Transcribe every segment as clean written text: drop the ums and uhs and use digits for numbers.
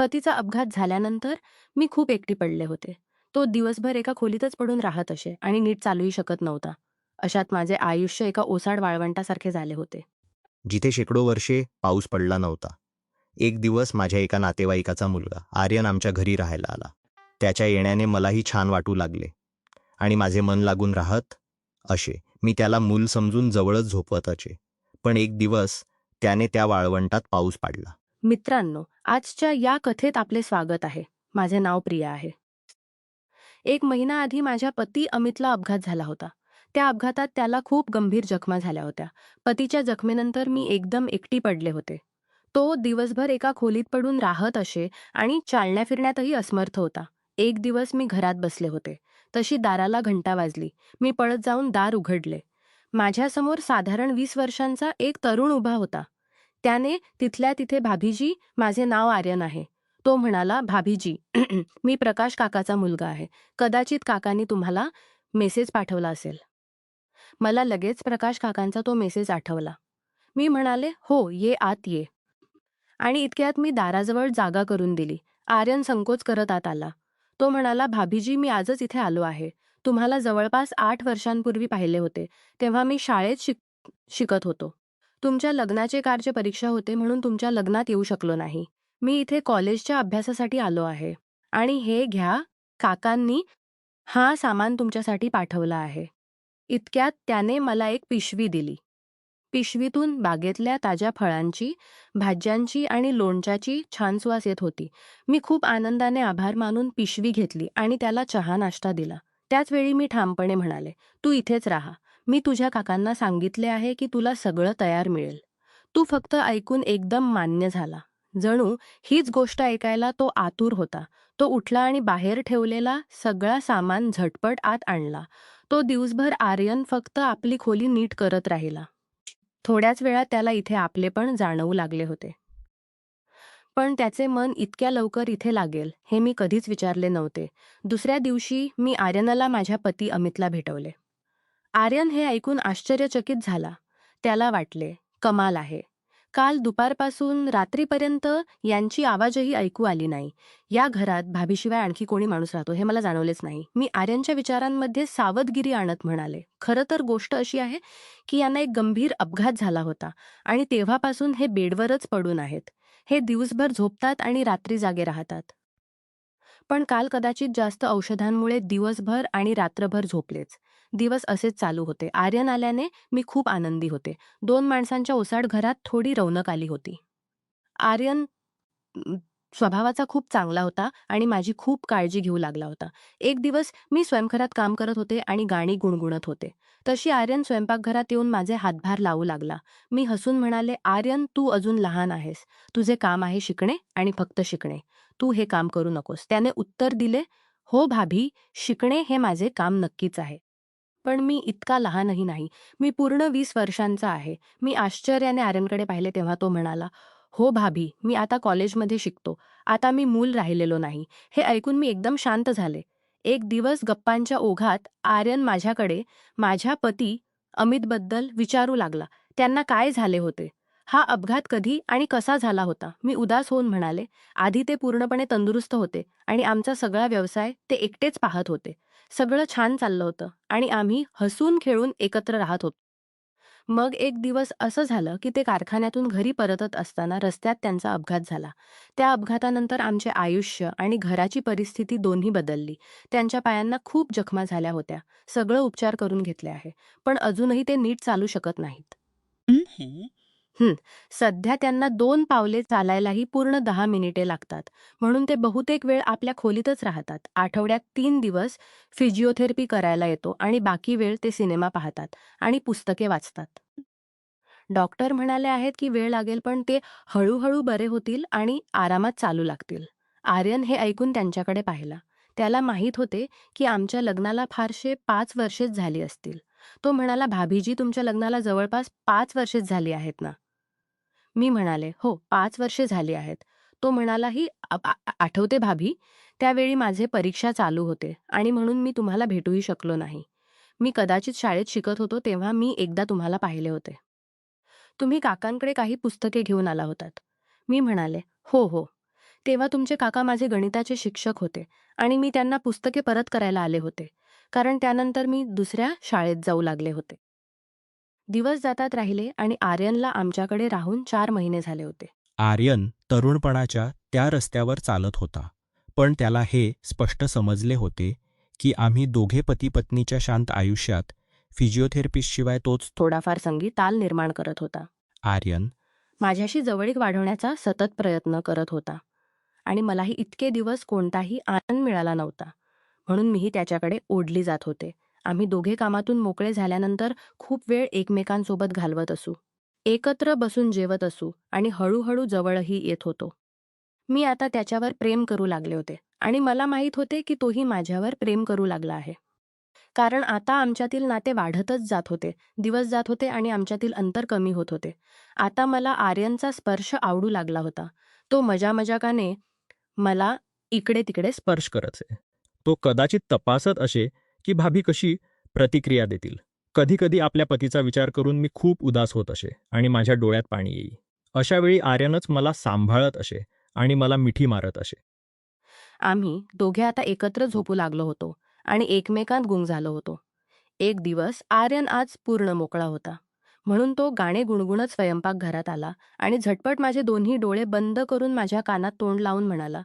पतीचा अपघात झाल्यानंतर मी खूप एकटी पडले होते. तो दिवसभर एका खोलीतच पडून राहत असे आणि नीट चालूही शकत नव्हता. अशात माझे आयुष्य एका ओसाड वाळवंटासारखे झाले होते. जिथे शेकडो वर्षे पाऊस पडला नव्हता. एक दिवस माझ्या एका नातेवाईकाचा मुलगा आर्यन आमच्या घरी राहायला आला. त्याच्या येण्याने मलाही छान वाटू लागले आणि माझे मन लागून राहत असे. मी त्याला मूल समजून जवळच झोपवत असे. पण एक दिवस त्याने त्या वाळवंटात पाऊस पाडला. मित्रांनो, आजच्या या कथेत आपले स्वागत आहे. माझे नाव प्रिया आहे. एक महिना आधी माझ्या पती अमितला अपघात झाला होता. त्या अपघातात त्याला खूप गंभीर जखमा झाल्या होत्या. पतीच्या जखमेनंतर मी एकदम एकटी पडले होते. तो दिवसभर एका खोलीत पडून राहत असे आणि चालण्या फिरण्यातही असमर्थ होता. एक दिवस मी घरात बसले होते. तशी दाराला घंटा वाजली. मी पळत जाऊन दार उघडले. माझ्यासमोर साधारण 20 वर्षांचा एक तरुण उभा होता. त्याने तिथल्या तिथे भाभीजी, माझे नाव आर्यन आहे. तो म्हणाला, भाभीजी, मी प्रकाश काकाचा मुलगा आहे. कदाचित काकांनी तुम्हाला मेसेज पाठवला असेल. मला लगेच प्रकाश काकांचा तो मेसेज आठवला. मी म्हणाले, हो, ये आत ये. आणि इतक्यात मी दाराजवळ जागा करून दिली. आर्यन संकोच करत आत आला. तो म्हणाला, भाभीजी, मी आजच इथे आलो आहे. तुम्हाला जवळपास 8 वर्षांपूर्वी पाहिले होते. तेव्हा मी शाळेत शिकत होतो. तुमच्या लग्नाचे कार्य परीक्षा होते म्हणून तुमच्या लग्नात येऊ शकलो नाही. मी इथे कॉलेजच्या अभ्यासासाठी आलो आहे. आणि हे घ्या, काकांनी हा सामान तुमच्यासाठी पाठवला आहे. इतक्यात त्याने मला एक पिशवी दिली. पिशवीतून बागेतल्या ताज्या फळांची, भाज्यांची आणि लोणच्याची छान सुवास येत होती. मी खूप आनंदाने आभार मानून पिशवी घेतली आणि त्याला चहा नाश्ता दिला. त्याच वेळी मी ठामपणे म्हणाले, तू इथेच राहा. मी तुझ्या काकांना सांगितले आहे की तुला सगळं तयार मिळेल. तू फक्त ऐकून एकदम मान्य झाला. जणू हीच गोष्ट ऐकायला तो आतुर होता. तो उठला आणि बाहेर ठेवलेला सगळा सामान झटपट आत आणला. तो दिवसभर आर्यन फक्त आपली खोली नीट करत राहिला. थोड्याच वेळात त्याला इथे आपलेपण जाणवू लागले होते. पण त्याचे मन इतक्या लवकर इथे लागेल हे मी कधीच विचारले नव्हते. दुसऱ्या दिवशी मी आर्यनला माझ्या पती अमितला भेटवले. आर्यन हे ऐकून आश्चर्यचकित झाला. त्याला वाटले, कमाल आहे. काल दुपारपासून रात्रीपर्यंत यांची आवाजही ऐकू आली नाही. या घरात भाभीशिवाय आणखी कोणी माणूस राहतो हे मला जाणवलेच नाही. मी आर्यनच्या विचारांमध्ये सावधगिरी आणत म्हणाले, खरं तर गोष्ट अशी आहे की यांना एक गंभीर अपघात झाला होता आणि तेव्हापासून हे बेडवरच पडून आहेत. हे दिवसभर झोपतात आणि रात्री जागे राहतात. पण काल कदाचित जास्त औषधांमुळे दिवसभर आणि रात्रभर झोपलेच. दिवस असेच चालू होते. आर्यन आल्याने मी खूप आनंदी होते. 2 माणसांच्या ओसाड घरात थोडी रौनक आली होती. आर्यन अ, स्वभावाचा खूप चांगला होता आणि माझी खूप काळजी घेऊ लागला होता. एक दिवस मी स्वयंपाकघरात काम करत होते आणि गाणी गुणगुणत होते. तशी आर्यन स्वयंपाकघरात येऊन माझे हातभार लावू लागला. मी हसून म्हणाले, आर्यन, तू अजून लहान आहेस. तुझे काम आहे शिकणे आणि फक्त शिकणे. तू हे काम करू नकोस. त्याने उत्तर दिले, हो भाभी, शिकणे हे माझे काम नक्कीच आहे. पण मी इतका लहानही नाही. मी पूर्ण 20 वर्षांचा आहे. मी आश्चर्याने आर्यनकडे पाहिले तेव्हा तो म्हणाला, हो भाभी, मी आता कॉलेजमध्ये शिकतो. आता मी मूल राहिलेलो नाही. हे ऐकून मी एकदम शांत झाले. एक दिवस गप्पांच्या ओघात आर्यन माझ्याकडे माझ्या पती अमितबद्दल विचारू लागला. त्यांना काय झाले होते? हा अपघात कधी आणि कसा झाला होता? मी उदास होऊन म्हणाले, आधी ते पूर्णपणे तंदुरुस्त होते आणि आमचा सगळा व्यवसाय ते एकटेच पाहत होते. सगळं छान चाललं होतं आणि आम्ही हसून खेळून एकत्र राहत होतो. मग एक दिवस असं झालं की ते कारखान्यातून घरी परतत असताना रस्त्यात त्यांचा अपघात झाला. त्या अपघातानंतर आमचे आयुष्य आणि घराची परिस्थिती दोन्ही बदलली. त्यांच्या पायांना खूप जखमा झाल्या होत्या. सगळं उपचार करून घेतले आहे. पण अजूनही ते नीट चालू शकत नाहीत. हं. हं. सध्या त्यांना 2 पावले चालायलाही पूर्ण 10 मिनिटे लागतात. म्हणून ते बहुतेक वेळ आपल्या खोलीतच राहतात. आठवड्यात 3 दिवस फिजिओथेरपी करायला येतो आणि बाकी वेळ ते सिनेमा पाहतात आणि पुस्तके वाचतात. डॉक्टर म्हणाले आहेत की वेळ लागेल पण ते हळूहळू बरे होतील आणि आरामात चालू लागतील. आर्यन हे ऐकून त्यांच्याकडे पाहिला. त्याला माहीत होते की आमच्या लग्नाला फारसे 5 वर्षेच झाली असतील. तो म्हणाला, भाभीजी, तुमच्या लग्नाला जवळपास 5 वर्षेच झाली आहेत ना? मी म्हणाले, हो, 5 वर्षे झाली आहेत. तो म्हणाला, ही आठवते भाभी, त्यावेळी माझे परीक्षा चालू होते आणि म्हणून मी तुम्हाला भेटूही शकलो नाही. मी कदाचित शाळेत शिकत होतो तेव्हा मी एकदा तुम्हाला पाहिले होते. तुम्ही काकांकडे काही पुस्तके घेऊन आला होतात. मी म्हणाले, हो, हो. तेव्हा तुमचे काका माझे गणिताचे शिक्षक होते आणि मी त्यांना पुस्तके परत करायला आले होते, कारण त्यानंतर मी दुसऱ्या शाळेत जाऊ लागले होते. दिवस जातात राहिले आणि आर्यनला आमच्याकडे राहून 4 महिने झाले होते. आर्यन तरुणपणाच्या त्या रस्त्यावर चालत होता, पण त्याला हे स्पष्ट समजले होते की आम्ही दोघे पती-पत्नीच्या शांत आयुष्यात फिजिओथेरपिस्टशिवाय तोच थोडाफार संगीत ताल निर्माण करत होता. आर्यन माझ्याशी जवळीक वाढवण्याचा सतत प्रयत्न करत होता आणि मलाही इतके दिवस कोणताही आनंद मिळाला नव्हता, म्हणून मीही त्याच्याकडे ओढली जात होते. आम्ही दोघे कामातून मोकळे झाल्यानंतर खूप वेळ एकमेकांसोबत घालवत असू, एकत्र बसून जेवत असू आणि हळूहळू जवळही येत होतो. मी आता त्याच्यावर प्रेम करू लागले होते आणि मला माहीत होते की तोही माझ्यावर प्रेम करू लागला आहे. कारण आता आमच्यातील नाते वाढतच जात होते, दिवस जात होते आणि आमच्यातील अंतर कमी होत होते. आता मला आर्यनचा स्पर्श आवडू लागला होता. तो मजामजाकाने मला इकडे-तिकडे स्पर्श करायचे. तो कदाचित तपासत असे की भाभी कशी प्रतिक्रिया देतील. कधी-कधी आपल्या पतीचा विचार करून मी खूप उदास होत असे आणि माझ्या डोळ्यात पाणी येई. अशा वेळी आर्यनच मला सांभाळत असे आणि मला मिठी मारत असे. आम्ही दोघे आता एकत्र झोपू लागलो होतो आणि एकमेकांत गुंग झालो होतो. एक दिवस आर्यन आज पूर्ण मोकळा होता, म्हणून तो गाणे गुणगुणत स्वयंपाकघरात आला आणि झटपट माझे दोन्ही डोळे बंद करून माझ्या कानात तोंड लावून म्हणाला,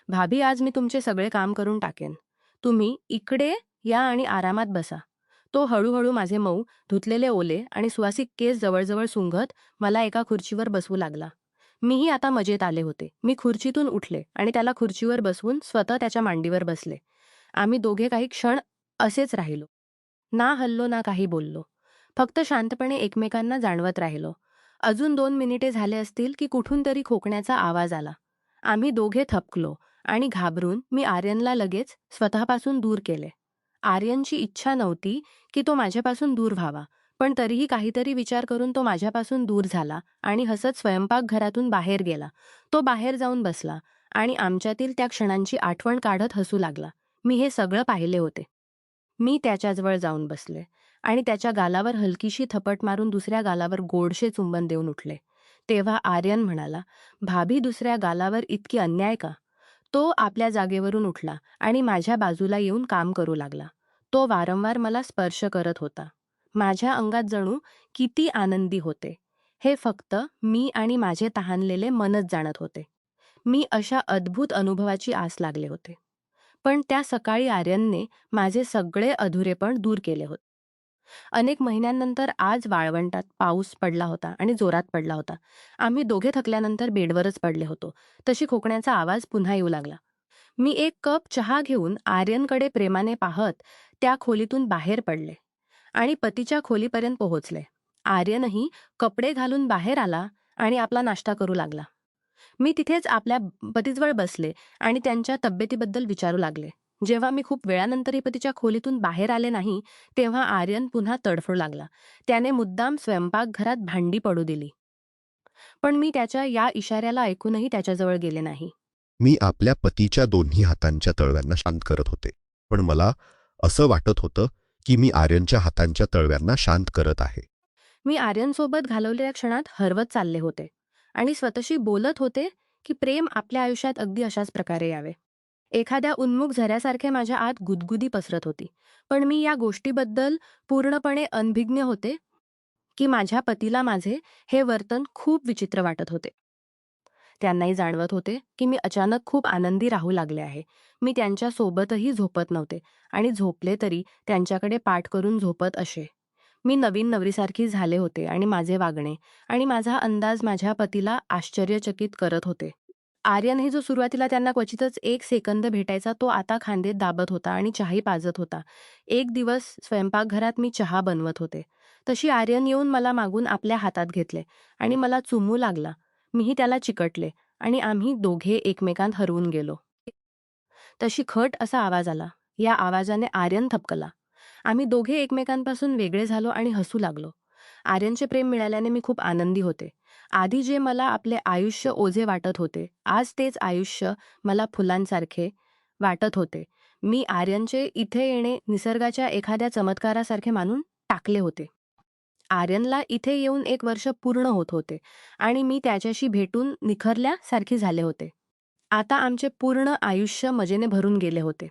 "भाभी, आज मी तुमचे सगळे काम करून टाकेन. तुम्ही इकडे या आणि आरामात बसा." तो हळूहळू माझे मऊ, धुतलेले ओले आणि सुवासिक केस जवळजवळ सुंघत मला एका खुर्चीवर बसवू लागला. मीही आता मजेत आले होते. मी खुर्चीतून उठले आणि त्याला खुर्चीवर बसवून स्वतः त्याच्या मांडीवर बसले. आम्ही दोघे काही क्षण असेच राहिलो. ना हललो ना काही बोललो. फक्त शांतपणे एकमेकांना जाणवत राहिलो. अजून 2 मिनिटे झाले असतील की कुठून तरी खोकण्याचा आवाज आला. आम्ही दोघे थबकलो आणि घाबरून मी आर्यनला लगेच स्वतःपासून दूर केले. आर्यनची इच्छा नव्हती की तो माझ्यापासून दूर व्हावा, पण तरीही काहीतरी विचार करून तो माझ्यापासून दूर झाला आणि हसत स्वयंपाकघरातून बाहेर गेला. तो बाहेर जाऊन बसला आणि आमच्यातील त्या क्षणांची आठवण काढत हसू लागला. मी हे सगळं पाहिले होते. मी त्याच्याजवळ जाऊन बसले आणि त्याच्या गालावर हलकीशी थपट मारून दुसऱ्या गालावर गोडसे चुंबन देऊन उठले. तेव्हा आर्यन म्हणाला, "भाभी, दुसऱ्या गालावर इतकी अन्याय का?" तो आपल्या जागेवरून उठला आणि माझ्या बाजूला येऊन काम करू लागला. तो वारंवार मला स्पर्श करत होता. माझ्या अंगात जणू किती आनंदी होते, हे फक्त मी आणि माझे तहानलेले मनच जाणत होते. मी अशा अद्भुत अनुभवाची आस लागले होते. पण त्या सकाळी आर्यनने माझे सगळे अधुरेपण दूर केले होते. अनेक महिन्यांनंतर आज वाळवंटात पाऊस पडला होता आणि जोरात पडला होता. आम्ही दोघे थकल्यानंतर बेडवरच पडले होतो. तशी खोकण्याचा आवाज पुन्हा येऊ लागला. मी एक कप चहा घेऊन आर्यनकडे प्रेमाने पाहत त्या खोलीतून बाहेर पडले आणि पतीच्या खोलीपर्यंत पोहोचले. आर्यनही कपडे घालून बाहेर आला आणि आपला नाश्ता करू लागला. मी तिथेच आपल्या पतीजवळ बसले आणि त्यांच्या तब्येतीबद्दल विचारू लागले. जेव्हा मी खूप वेळानंतरही पतीच्या खोलीतून बाहेर आले नाही, तेव्हा आर्यन पुन्हा तडफडू लागला. त्याने मुद्दाम स्वयंपाकघरात भांडी पडू दिली. पण मी त्याच्या या इशाऱ्याला ऐकूनही त्याच्याजवळ गेले नाही. मी आपल्या पतीच्या दोन्ही हातांच्या तळव्यांना शांत करत होते, पण मला असं वाटत होतं की मी आर्यनच्या हातांच्या तळव्यांना शांत करत आहे. मी आर्यनसोबत घालवलेल्या क्षणात हरवत चालले होते आणि स्वतःशी बोलत होते की प्रेम आपल्या आयुष्यात अगदी अशाच प्रकारे यावे. एखाद्या उन्मुख झऱ्यासारखे माझ्या आत गुदगुदी पसरत होती. पण मी या गोष्टीबद्दल पूर्णपणे अनभिज्ञ होते की माझ्या पतीला माझे हे वर्तन खूप विचित्र वाटत होते. त्यांनाही जाणवत होते की मी अचानक खूप आनंदी राहू लागले आहे. मी त्यांच्या सोबतही झोपत नव्हते आणि झोपले तरी त्यांच्याकडे पाठ करून झोपत असे. मी नवीन नवरीसारखी झाले होते आणि माझे वागणे आणि माझा अंदाज माझ्या पतीला आश्चर्यचकित करत होते. आर्यनही जो सुरुवातीला त्यांना क्वचितच 1 सेकंद भेटायचा, तो आता खांदेत दाबत होता आणि चहाही पाजत होता. एक दिवस स्वयंपाकघरात मी चहा बनवत होते. तशी आर्यन येऊन मला मागून आपल्या हातात घेतले आणि मला चुमू लागला. मीही त्याला चिकटले आणि आम्ही दोघे एकमेकांत हरवून गेलो. तशी खट असा आवाज आला. या आवाजाने आर्यन थबकला. आम्ही दोघे एकमेकांपासून वेगळे झालो आणि हसू लागलो. आर्यनचे प्रेम मिळाल्याने मी खूप आनंदी होते. आधी जे मला आपले आयुष्य ओझे वाटत होते, आज तेच आयुष्य मला फुलांसारखे वाटत होते. मी आर्यनचे इथे येणे निसर्गाच्या एखाद्या चमत्कारासारखे मानून टाकले होते. आर्यनला इथे येऊन 1 वर्ष पूर्ण होत होते आणि मी त्याच्याशी भेटून निखरल्यासारखी झाले होते. आता आमचे पूर्ण आयुष्य मजेने भरून गेले होते.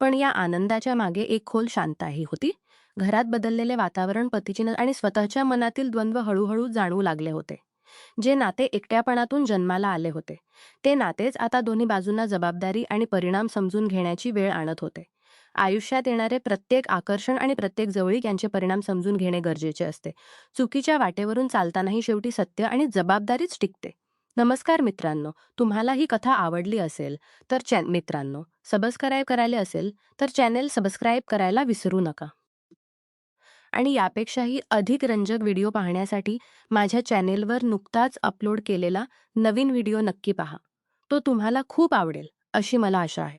पण या आनंदाच्या मागे एक खोल शांताही होती. घरात बदललेले वातावरण, पतीची आणि स्वतःच्या मनातील द्वंद्व हळूहळू जाणवू लागले होते. जे नाते एकट्यापणातून जन्माला आले होते, ते नातेच आता दोन्ही बाजूंना जबाबदारी आणि परिणाम समजून घेण्याची वेळ आणत होते. आयुष्यात येणारे प्रत्येक आकर्षण आणि प्रत्येक जवळीक यांचे परिणाम समजून घेणे गरजेचे असते. चुकीच्या वाटेवरून चालतानाही शेवटी सत्य आणि जबाबदारीच टिकते. नमस्कार मित्रांनो, तुम्हाला ही कथा आवडली असेल तर मित्रांनो, सबस्क्राईब करायला असेल तर चॅनेल सबस्क्राईब करायला विसरू नका. आणि यापेक्षाही अधिक रंजक व्हिडिओ पाहण्यासाठी माझ्या चॅनेलवर नुकताच अपलोड केलेला नवीन व्हिडिओ नक्की पहा. तो तुम्हाला खूप आवडेल अशी मला आशा आहे.